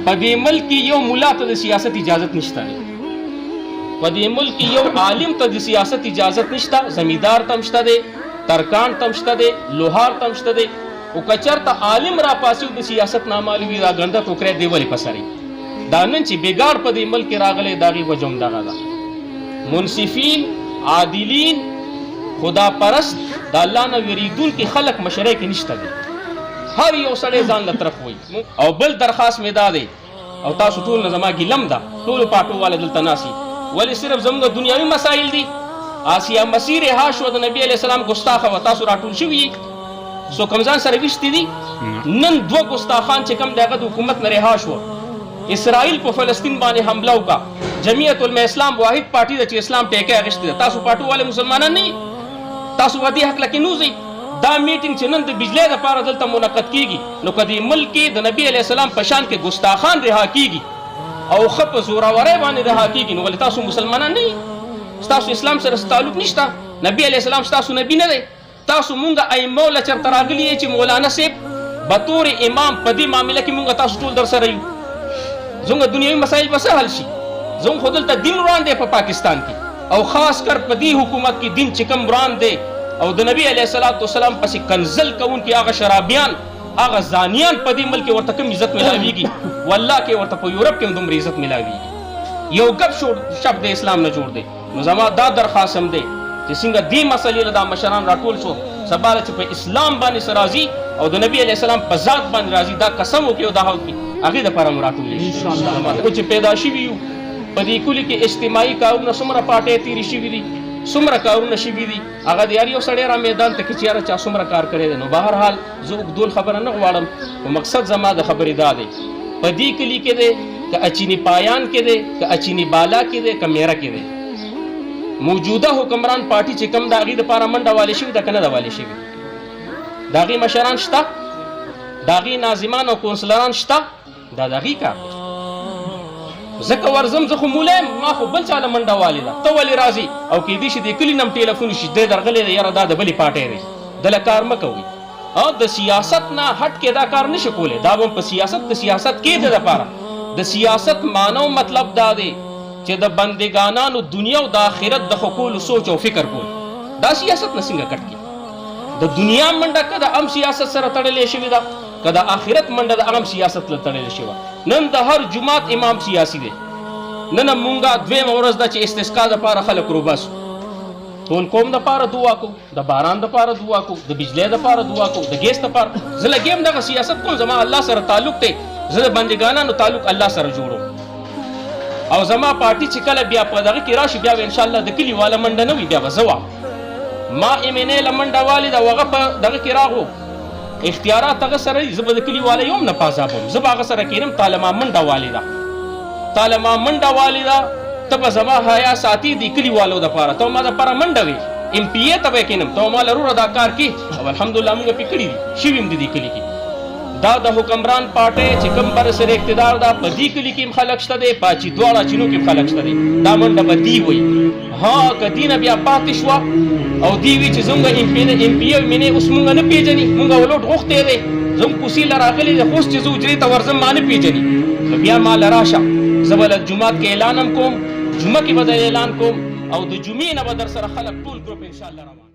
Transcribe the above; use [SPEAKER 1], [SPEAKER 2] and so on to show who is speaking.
[SPEAKER 1] په دې ملک کې یو مولا ته د سیاست اجازت نشته دی، په دې ملک کې یو عالم ته د سیاست اجازت نشته، زمیندار ته شته دی، ترکان ته شته دی، لوهار ته شته دی. او که چېرته عالم را پاسي د سیاست نامعلوم وي، دا ګنده ټوکری دی ولې په سر یي؟ دا نن چې بېګار په دې ملک کې راغلی د هغې وجه هم دغه ده. منصفین، عادلین، خدا پرست، د الله نه ویریدونکي خلک مشرۍ کې نشته دی. هر یو سړی ځان له طرف وایي. او بل درخواست مې دا دی، او تاسو ټول نه زما ګیلم ده، ټولو پاټو والا دلته ناست ولې صرف زموږ دنیاوي مسایل دي. آسیا مسیر ها شو د نبي علیه السلام ګستاخه وه، تاسو راټول شوي یې، څوک هم ځان سره ویشتي دي. نن دوه ګستاخان چې کوم د هغه د حکومت نه رها شوه، اسرائیل په فلسطین باندې حمله وکړه، جمعیت علماء اسلام واحد پارټي ده چې اسلام ټیکه اخیستې ده. تاسو پاټو والے مسلمانان نه یئ، تاسو په دې هکله کې نه وځئ. دا میټینګ چې نن د بجلی دپاره دلته منعقد کیږي، نو که دې ملک کې د نبي علیه السلام په شان کې ګستاخان رها کیږي او ښه په زوراورۍ باندې رها کیږي، نو ولې تاسو مسلمانان نه یئ؟ ستاسو اسلام سره تعلق نشته، نبي علیه السلام ستاسو نبي نه دی. تاسو مونږ ائمو له چېرته راغلي یې چې مولانا صاحب بطور امام په دې معامله کې مونږ تاسو ټول در سره یو. زموږ دنیوي مسایل به څه حل شي؟ زموږ خو دلته دین وران دی په پاکستان کې، او خاص کر په دې حکومت کې دین چې کوم وران دی، او د نبي علیه السلام پسې کنزل کوونکي هغه شرابیان، هغه زانیان په دې ملک کې ورته کوم عزت میلاویږي؟ والله کې ورته په یورپ کې هم دومره عزت میلاویږي. یو ګپ شپ د اسلام نه جوړ دی. نو زما دا درخواست هم دی چې څنګه دې مسلې له دا مشران راټول شو، سبا چې په اسلام باندې سره راځي او د نبي علیه السلام په ذات باندې راځي، دا قسم وکړي او دا وکړي، هغې دپاره مو راټولېږي انشاءالله. چې پیدا شوي یو په دې کلي کې اجتماعي کارونه څومره پاټۍ تېرې شوي دي، څومره کارونه شوي دي، هغه د هر یو سړی را میدان ته کې چې یاره چا څومره کار کړی دی. نو بهرحال زه اوږدول خبره نه غواړم، خو مقصد زما د خبرې دا دی، په دې کلي کې دی، که اچیني پایان کې دی، که اچیني بالا کې دی، که میره کې دی، موجوده حکمران پارټي چې کوم د هغې دپاره منډه والې شوي ده که نه ده والې شوي؟ د هغې مشران شته، د هغې ناظمان او کونسلران شته، دا د هغې کار دی. ځکه ورځم زه خو مولی یم، ما خو بل چا له منډه والې ده، ته ولې راځې؟ او کیدای شي د کلي نه هم ټیلیفون شي دی درغلی دی، یاره دا د بلې پارټۍ دی، دله کار مه کوئ. د سیاست نه هټ کې دا کار نشي کولی، دا به په سیاست د سیاست کې د دپاره د سیاست معنی مطلب دا دی چې د بندګانانو دنیا او د آخرت د ښه کولو سوچ او فکر کول. دا سیاست نه څنګه کټ کړي؟ د دنیا منډه که د ام سیاست سره تړلې شوې ده، که د آخرت منډه د عام سیاست له تړلې شوه. نن د هر جماعت امام سیاسي دی. نن مونږه دویمه ورځ ده چې استسقا دپاره خلک روباسو، ټول قوم دپاره دعا کوو، د باران دپاره دعا کوو، د بجلی دپاره دعا کوو، د ګیس دپاره. زه لګیم دغه سیاست کوم، زما الله سره تعلق دی، زه د بندګانانو تعلق الله سره جوړوم. او زما پارټي چې کله بیا په دغه کې راشي، بیا به انشاءالله د کلي والا منډه نه وي، بیا به زه وام. ما MNA له منډه والې ده، هغه په دغه کې راغلو، اختیارات هغه سره دي، زه به د کلي والا یو هم نه پازابم، زه به هغه سره کښېنم. تاله ما منډه والې ده، تاله ما منډه والې ده، ته به زما حیا ساتي د کلي والو دپاره، ته ما دپاره منډه وې، MPA ته به یې کښېنم، ته ما لروره دا کار کې. او الحمدلله موږ پې کړي دي، شوي هم د دې کلي کې. دا د حکمران پارټۍ چې کوم بر سره اقتدار ده، په دې کلي کې هم خلک شته دی، په چې دواړه چینو کې هم خلک شته دی. دا منډه به دی وایي. ها که دې نه بیا پاتې شوه او دې وي چې زموږ MPA MNA اوس مونږ نه پېژني، مونږ ولوټ غوښتی دی، زموږ کوڅې له راغلی دی، خو اوس چې زه حجرې ته ورځم ما نه پېژني، نو بیا ما له راشه، زه به له جومات کې اعلان هم کوم، جمعه کې به د اعلان کوم، او د جمعې نه به در سره خلک ټول ګروپ انشاءالله روان